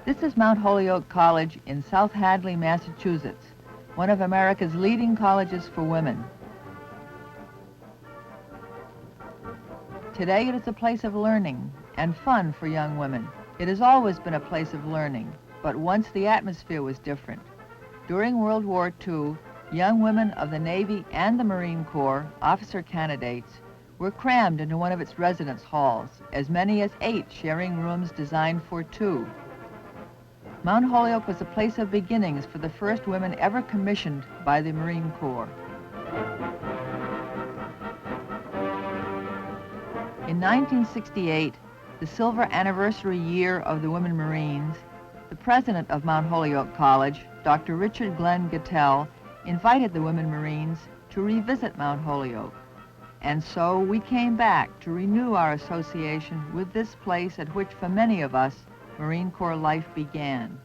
This is Mount Holyoke College in South Hadley, Massachusetts, one of America's leading colleges for women. Today it is a place of learning and fun for young women. It has always been a place of learning, but once the atmosphere was different. During World War II, young women of the Navy and the Marine Corps, officer candidates, were crammed into one of its residence halls, as many as 8 sharing rooms designed for 2. Mount Holyoke was a place of beginnings for the first women ever commissioned by the Marine Corps. In 1968, the silver anniversary year of the Women Marines, the president of Mount Holyoke College, Dr. Richard Glenn Gattell, invited the Women Marines to revisit Mount Holyoke. And so we came back to renew our association with this place at which, for many of us, Marine Corps life began.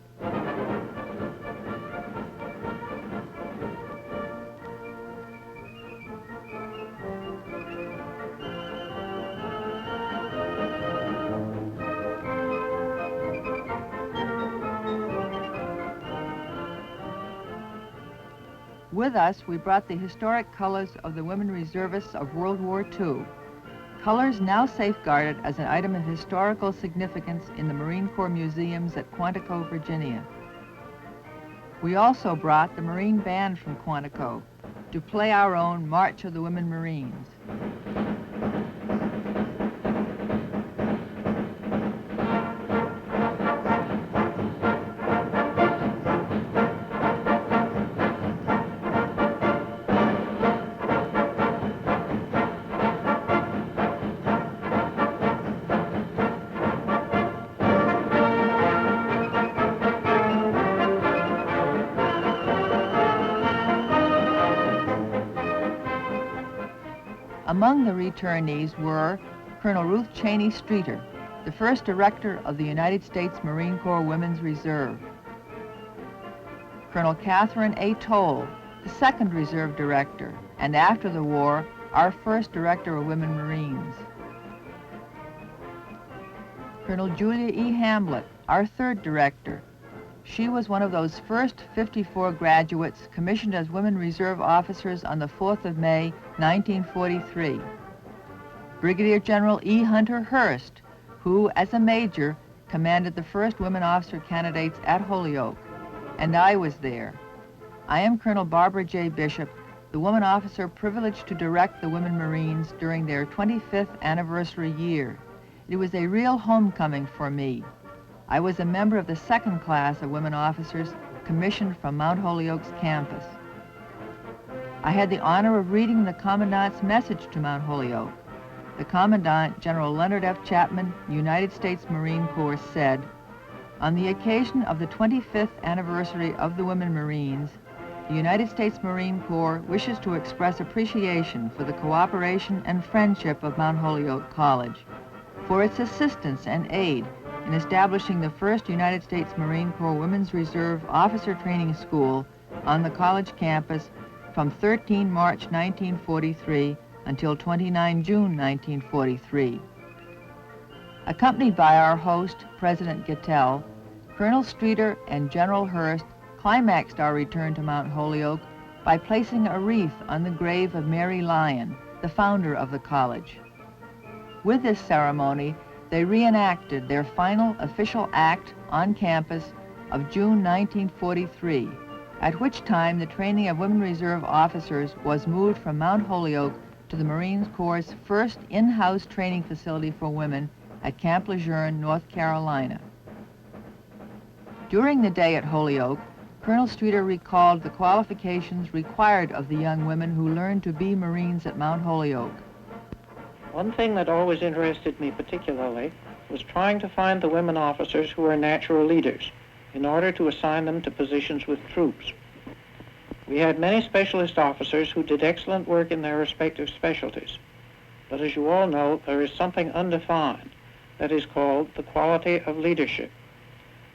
With us, we brought the historic colors of the women reservists of World War II. Colors now safeguarded as an item of historical significance in the Marine Corps museums at Quantico, Virginia. We also brought the Marine Band from Quantico to play our own March of the Women Marines. Among the returnees were Colonel Ruth Cheney Streeter, the first director of the United States Marine Corps Women's Reserve; Colonel Catherine A. Toll, the second reserve director, and after the war, our first director of Women Marines; Colonel Julia E. Hamblett, our third director. She was one of those first 54 graduates commissioned as Women Reserve officers on the 4th of May, 1943. Brigadier General E. Hunter Hurst, who, as a major, commanded the first women officer candidates at Holyoke, and I was there. I am Colonel Barbara J. Bishop, the woman officer privileged to direct the Women Marines during their 25th anniversary year. It was a real homecoming for me. I was a member of the second class of women officers commissioned from Mount Holyoke's campus. I had the honor of reading the Commandant's message to Mount Holyoke. The Commandant, General Leonard F. Chapman, United States Marine Corps, said, "On the occasion of the 25th anniversary of the Women Marines, the United States Marine Corps wishes to express appreciation for the cooperation and friendship of Mount Holyoke College, for its assistance and aid in establishing the first United States Marine Corps Women's Reserve Officer Training School on the college campus from 13 March 1943 until 29 June 1943. Accompanied by our host, President Gattell, Colonel Streeter and General Hurst climaxed our return to Mount Holyoke by placing a wreath on the grave of Mary Lyon, the founder of the college. With this ceremony, they reenacted their final official act on campus of June 1943, at which time the training of Women Reserve officers was moved from Mount Holyoke to the Marine Corps' first in-house training facility for women at Camp Lejeune, North Carolina. During the day at Holyoke, Colonel Streeter recalled the qualifications required of the young women who learned to be Marines at Mount Holyoke. One thing that always interested me particularly was trying to find the women officers who were natural leaders in order to assign them to positions with troops. We had many specialist officers who did excellent work in their respective specialties, but as you all know, there is something undefined that is called the quality of leadership.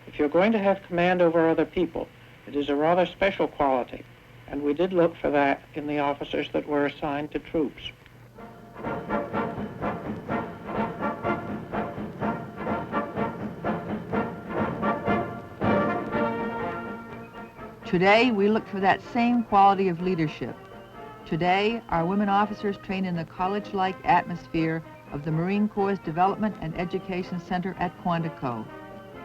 If you're going to have command over other people, it is a rather special quality, and we did look for that in the officers that were assigned to troops. Today, we look for that same quality of leadership. Today, our women officers train in the college-like atmosphere of the Marine Corps' Development and Education Center at Quantico.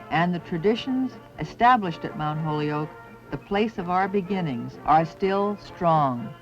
And the traditions established at Mount Holyoke, the place of our beginnings, are still strong.